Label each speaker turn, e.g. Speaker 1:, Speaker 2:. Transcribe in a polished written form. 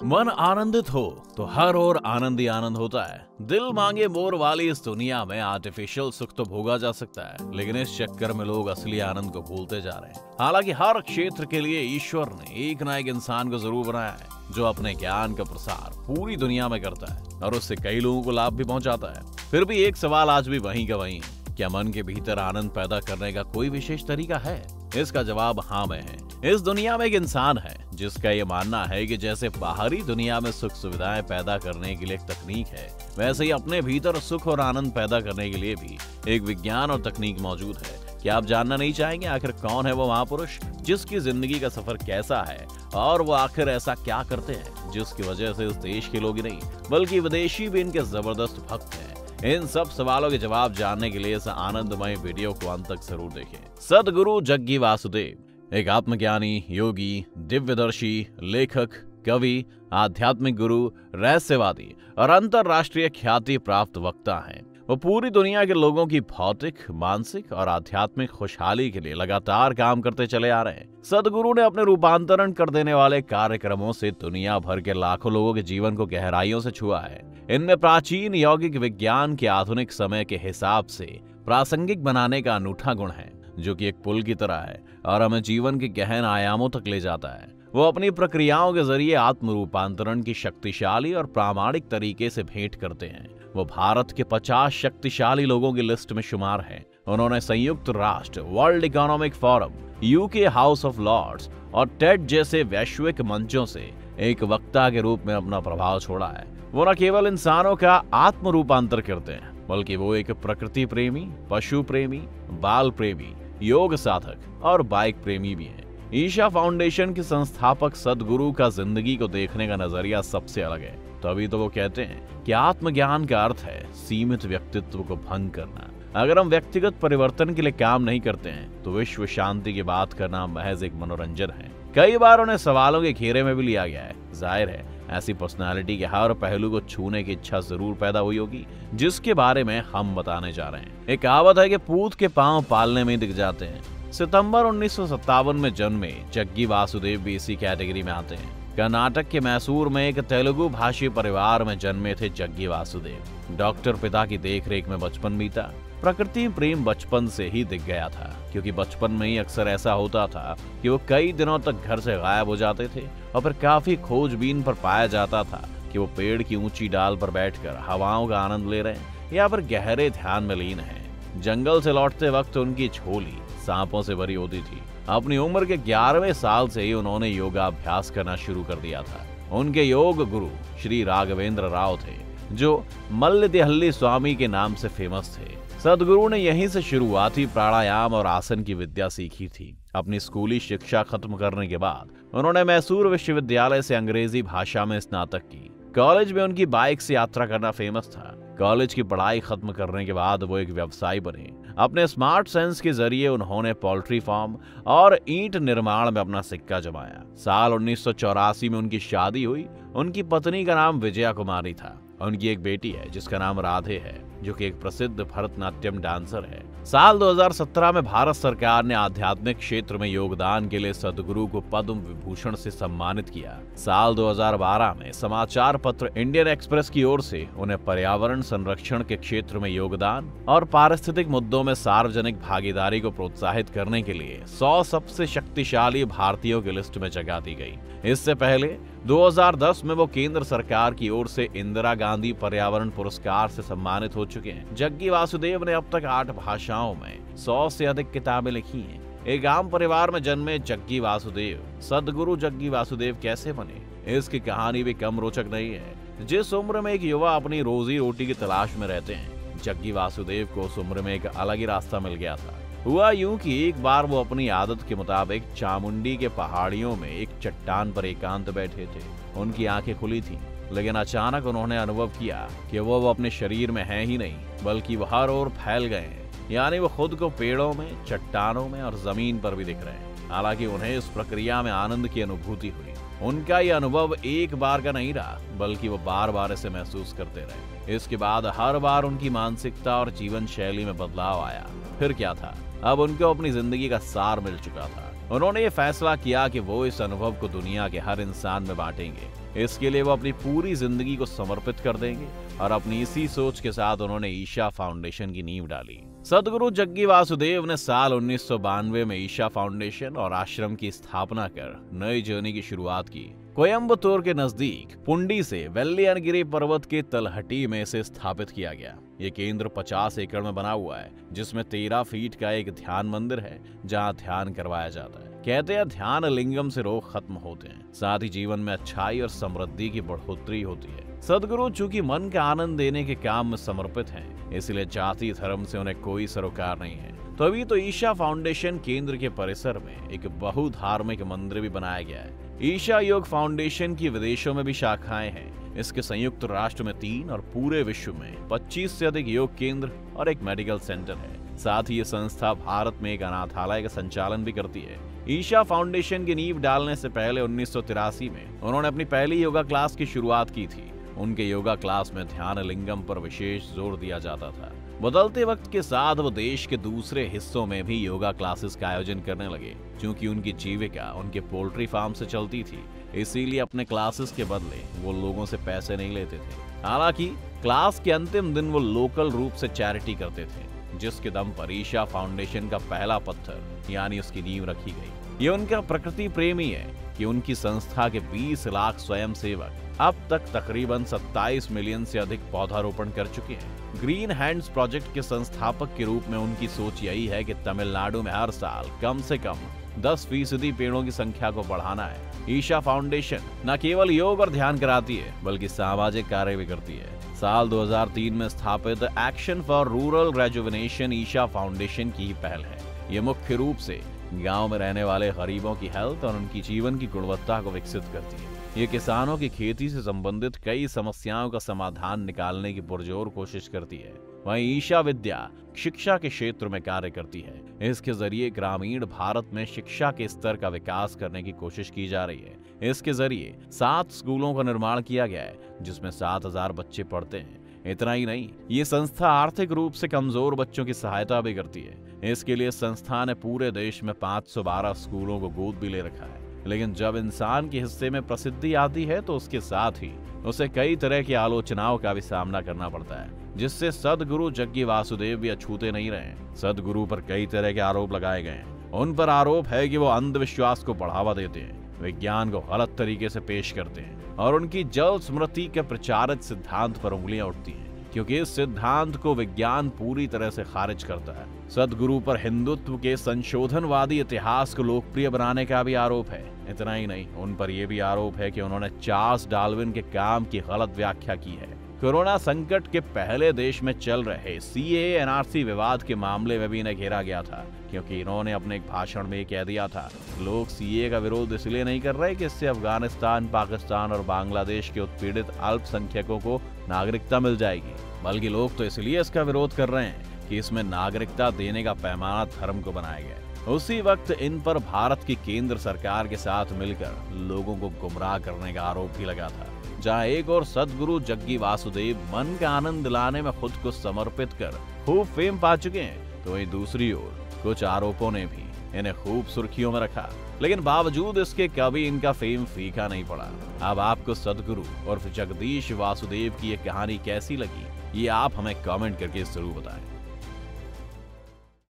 Speaker 1: मन आनंदित हो तो हर ओर आनंद ही आनंद होता है। दिल मांगे मोर वाली इस दुनिया में आर्टिफिशियल सुख तो भोगा जा सकता है, लेकिन इस चक्कर में लोग असली आनंद को भूलते जा रहे हैं। हालांकि हर क्षेत्र के लिए ईश्वर ने एक ना एक इंसान को जरूर बनाया है जो अपने ज्ञान का प्रसार पूरी दुनिया में करता है और उससे कई लोगों को लाभ भी पहुंचाता है। फिर भी एक सवाल आज भी वहीं का वहीं है, क्या मन के भीतर आनंद पैदा करने का कोई विशेष तरीका है? इसका जवाब हाँ में है। इस दुनिया में एक इंसान है जिसका ये मानना है कि जैसे बाहरी दुनिया में सुख सुविधाएं पैदा करने के लिए एक तकनीक है, वैसे ही अपने भीतर सुख और आनंद पैदा करने के लिए भी एक विज्ञान और तकनीक मौजूद है। क्या आप जानना नहीं चाहेंगे आखिर कौन है वो महापुरुष जिसकी जिंदगी का सफर कैसा है और वो आखिर ऐसा क्या करते हैं जिसकी वजह से इस देश के लोग ही नहीं बल्कि विदेशी भी इनके जबरदस्त भक्त हैं? इन सब सवालों के जवाब जानने के लिए इस आनंदमय वीडियो को अंत तक जरूर देखें। सदगुरु जग्गी वासुदेव एक आत्मज्ञानी, योगी, दिव्यदर्शी, लेखक, कवि, आध्यात्मिक गुरु, रहस्यवादी और अंतरराष्ट्रीय ख्याति प्राप्त वक्ता हैं। वो पूरी दुनिया के लोगों की भौतिक, मानसिक और आध्यात्मिक खुशहाली के लिए लगातार काम करते चले आ रहे हैं। सदगुरु ने अपने रूपांतरण कर देने वाले कार्यक्रमों से दुनिया भर के लाखों लोगों के जीवन को गहराइयों से छुआ है। इनमें प्राचीन यौगिक विज्ञान के आधुनिक समय के हिसाब से प्रासंगिक बनाने का अनूठा गुण है, जो कि एक पुल की तरह है और हमें जीवन के गहन आयामों तक ले जाता है। वो अपनी प्रक्रियाओं के जरिए आत्म रूपांतरण की शक्तिशाली और प्रामाणिक तरीके से भेंट करते हैं। वो भारत के 50 शक्तिशाली लोगों की लिस्ट में शुमार हैं। उन्होंने संयुक्त राष्ट्र, world economic forum, UK house of lords और टेड जैसे वैश्विक मंचों से एक वक्ता के रूप में अपना प्रभाव छोड़ा है। वो न केवल इंसानों का आत्म रूपांतर करते हैं, बल्कि वो एक प्रकृति प्रेमी, पशु प्रेमी, बाल प्रेमी, योग साधक और बाइक प्रेमी भी हैं। ईशा फाउंडेशन के संस्थापक सदगुरु का जिंदगी को देखने का नजरिया सबसे अलग है। तभी तो वो कहते हैं कि आत्मज्ञान का अर्थ है सीमित व्यक्तित्व को भंग करना। अगर हम व्यक्तिगत परिवर्तन के लिए काम नहीं करते हैं तो विश्व शांति की बात करना महज एक मनोरंजन है। कई बार उन्हें सवालों के घेरे में भी लिया गया है। जाहिर है ऐसी पर्सनालिटी के हर पहलू को छूने की इच्छा जरूर पैदा हुई होगी, जिसके बारे में हम बताने जा रहे हैं। एक कहावत है कि पूत के पांव पालने में दिख जाते हैं। सितंबर 1957 में जन्मे जग्गी वासुदेव भी इसी कैटेगरी में आते हैं। कर्नाटक के मैसूर में एक तेलुगु भाषी परिवार में जन्मे थे जग्गी वासुदेव। डॉक्टर पिता की देखरेख में बचपन बीता। प्रकृति प्रेम बचपन से ही दिख गया था, क्योंकि बचपन में ही अक्सर ऐसा होता था कि वो कई दिनों तक घर से गायब हो जाते थे और फिर काफी खोजबीन पर पाया जाता था कि वो पेड़ की ऊंची डाल पर बैठकर हवाओं का आनंद ले रहे हैं या फिर गहरे ध्यान में लीन हैं। जंगल से लौटते वक्त उनकी झोली सांपों से भरी होती थी। अपनी उम्र के 11वें साल से ही उन्होंने योगाभ्यास करना शुरू कर दिया था। उनके योग गुरु श्री राघवेंद्र राव थे, जो मल्लदेहल्ली स्वामी के नाम से फेमस थे। सदगुरु ने यहीं से शुरुआती प्राणायाम और आसन की विद्या सीखी थी। अपनी स्कूली शिक्षा खत्म करने के बाद उन्होंने मैसूर विश्वविद्यालय से अंग्रेजी भाषा में स्नातक की। कॉलेज में उनकी बाइक से यात्रा करना फेमस था। कॉलेज की पढ़ाई खत्म करने के बाद वो एक व्यवसायी बने। अपने स्मार्ट सेंस के जरिए उन्होंने पोल्ट्री फार्म और ईंट निर्माण में अपना सिक्का जमाया। साल 1984 में उनकी शादी हुई। उनकी पत्नी का नाम विजया कुमारी था। उनकी एक बेटी है जिसका नाम राधे है, जो कि एक प्रसिद्ध भरतनाट्यम डांसर है। साल 2017 में भारत सरकार ने आध्यात्मिक क्षेत्र में योगदान के लिए सदगुरु को पद्म विभूषण से सम्मानित किया। साल 2012 में समाचार पत्र इंडियन एक्सप्रेस की ओर से उन्हें पर्यावरण संरक्षण के क्षेत्र में योगदान और पारिस्थितिक मुद्दों में सार्वजनिक भागीदारी को प्रोत्साहित करने के लिए 100 सबसे शक्तिशाली भारतीयों की लिस्ट में जगह दी गई। इससे पहले 2010 में वो केंद्र सरकार की ओर से इंदिरा गांधी पर्यावरण पुरस्कार से सम्मानित हो चुके हैं। जग्गी वासुदेव ने अब तक 8 भाषाओं में 100 से अधिक किताबें लिखी हैं। एक आम परिवार में जन्मे जग्गी वासुदेव सदगुरु जग्गी वासुदेव कैसे बने, इसकी कहानी भी कम रोचक नहीं है। जिस उम्र में एक युवा अपनी रोजी रोटी की तलाश में रहते हैं, जग्गी वासुदेव को उस उम्र में एक अलग ही रास्ता मिल गया था। हुआ यूं कि एक बार वो अपनी आदत के मुताबिक चामुंडी के पहाड़ियों में एक चट्टान पर एकांत बैठे थे। उनकी आंखें खुली थीं, लेकिन अचानक उन्होंने अनुभव किया कि वो अपने शरीर में है ही नहीं, बल्कि वो हर ओर फैल गए हैं। यानी वो खुद को पेड़ों में, चट्टानों में और जमीन पर भी दिख रहे हैं। हालांकि उन्हें इस प्रक्रिया में आनंद की अनुभूति हुई। उनका ये अनुभव एक बार का नहीं रहा, बल्कि वो बार बार इसे महसूस करते रहे। इसके बाद हर बार उनकी मानसिकता और जीवन शैली में बदलाव आया। फिर क्या था, अब उनको अपनी जिंदगी का सार मिल चुका था। उन्होंने ये फैसला किया कि वो इस अनुभव को दुनिया के हर इंसान में बांटेंगे। इसके लिए वो अपनी पूरी जिंदगी को समर्पित कर देंगे और अपनी इसी सोच के साथ उन्होंने ईशा फाउंडेशन की नींव डाली। सदगुरु जग्गी वासुदेव ने साल 1992 में ईशा फाउंडेशन और आश्रम की स्थापना कर नई जर्नी की शुरुआत की। कोयम्बतूर के नजदीक पुंडी से वेल्लियनगिरी पर्वत के तलहटी में इसे स्थापित किया गया। ये केंद्र 50 एकड़ में बना हुआ है, जिसमें 13 फीट का एक ध्यान मंदिर है जहां ध्यान करवाया जाता है। कहते हैं ध्यान लिंगम से रोग खत्म होते हैं, साथ ही जीवन में अच्छाई और समृद्धि की बढ़ोतरी होती है। सदगुरु चूंकि मन का आनंद देने के काम में समर्पित हैं, इसलिए जाति धर्म से उन्हें कोई सरोकार नहीं है। तो अभी तो ईशा फाउंडेशन केंद्र के परिसर में एक बहुधार्मिक मंदिर भी बनाया गया है। ईशा योग फाउंडेशन की विदेशों में भी शाखाएं हैं। इसके संयुक्त राष्ट्र में 3 और पूरे विश्व में 25 से अधिक योग केंद्र और एक मेडिकल सेंटर है। साथ ही ये संस्था भारत में एक अनाथालय का संचालन भी करती है। ईशा फाउंडेशन की नींव डालने से पहले 1983 में उन्होंने अपनी पहली योगा क्लास की शुरुआत की थी। उनके योगा क्लास में ध्यान लिंगम पर विशेष जोर दिया जाता था। बदलते वक्त के साथ वो देश के दूसरे हिस्सों में भी योगा क्लासेस का आयोजन करने लगे। क्योंकि उनकी जीविका उनके पोल्ट्री फार्म से चलती थी, इसीलिए अपने क्लासेस के बदले वो लोगों से पैसे नहीं लेते थे। हालांकि क्लास के अंतिम दिन वो लोकल रूप से चैरिटी करते थे, जिसके दम पर ईशा फाउंडेशन का पहला पत्थर यानी उसकी नींव रखी गई। ये उनका प्रकृति प्रेमी है कि उनकी संस्था के 20 लाख स्वयंसेवक अब तक तकरीबन 27 मिलियन से अधिक पौधारोपण कर चुके हैं। ग्रीन हैंड्स प्रोजेक्ट के संस्थापक के रूप में उनकी सोच यही है कि तमिलनाडु में हर साल कम से कम 10% पेड़ों की संख्या को बढ़ाना है। ईशा फाउंडेशन न केवल योग और ध्यान कराती है, बल्कि सामाजिक कार्य भी करती है। साल 2003 में स्थापित action for rural rejuvenation Isha foundation की ही पहल है। ये मुख्य रूप से गांव में रहने वाले गरीबों की हेल्थ और उनकी जीवन की गुणवत्ता को विकसित करती है। ये किसानों की खेती से संबंधित कई समस्याओं का समाधान निकालने की पुरजोर कोशिश करती है। वहीं ईशा विद्या शिक्षा के क्षेत्र में कार्य करती है। इसके जरिए ग्रामीण भारत में शिक्षा के स्तर का विकास करने की कोशिश की जा रही है। इसके जरिए 7 स्कूलों का निर्माण किया गया है, जिसमें 7000 बच्चे पढ़ते हैं। इतना ही नहीं, ये संस्था आर्थिक रूप से कमजोर बच्चों की सहायता भी करती है। इसके लिए संस्था ने पूरे देश में 512 स्कूलों को गोद भी ले रखा है। लेकिन जब इंसान के हिस्से में प्रसिद्धि आती है तो उसके साथ ही उसे कई तरह की आलोचनाओं का भी सामना करना पड़ता है, जिससे सदगुरु जग्गी वासुदेव भी अछूते नहीं रहे। सदगुरु पर कई तरह के आरोप लगाए गए हैं। उन पर आरोप है कि वो अंधविश्वास को बढ़ावा देते हैं, विज्ञान को गलत तरीके से पेश करते हैं और उनकी जल स्मृति के प्रचारित सिद्धांत पर उंगलियां उठती हैं, क्योंकि इस सिद्धांत को विज्ञान पूरी तरह से खारिज करता है। सदगुरु पर हिंदुत्व के संशोधनवादी इतिहास को लोकप्रिय बनाने का भी आरोप है। इतना ही नहीं, उन पर यह भी आरोप है कि उन्होंने चार्ल्स डार्विन के काम की गलत व्याख्या की है। कोरोना संकट के पहले देश में चल रहे सीएए एनआरसी विवाद के मामले में भी इन्हें घेरा गया था, क्योंकि इन्होंने अपने एक भाषण में कह दिया था, लोग सीएए का विरोध इसलिए नहीं कर रहे कि इससे अफगानिस्तान, पाकिस्तान और बांग्लादेश के उत्पीड़ित अल्पसंख्यकों को नागरिकता मिल जाएगी, बल्कि लोग तो इसलिए इसका विरोध कर रहे हैं कि इसमें नागरिकता देने का पैमाना धर्म को बनाया गया है। उसी वक्त इन पर भारत की केंद्र सरकार के साथ मिलकर लोगों को गुमराह करने का आरोप भी लगा था। जहां एक और सदगुरु जग्गी वासुदेव मन का आनंद दिलाने में खुद को समर्पित कर खूब फेम पा चुके हैं, तो वहीं दूसरी ओर कुछ आरोपों ने भी इन्हें खूब सुर्खियों में रखा। लेकिन बावजूद इसके कभी इनका फेम फीका नहीं पड़ा। अब आपको सदगुरु और जगदीश वासुदेव की ये कहानी कैसी लगी, ये आप हमें कमेंट करके जरूर बताएं।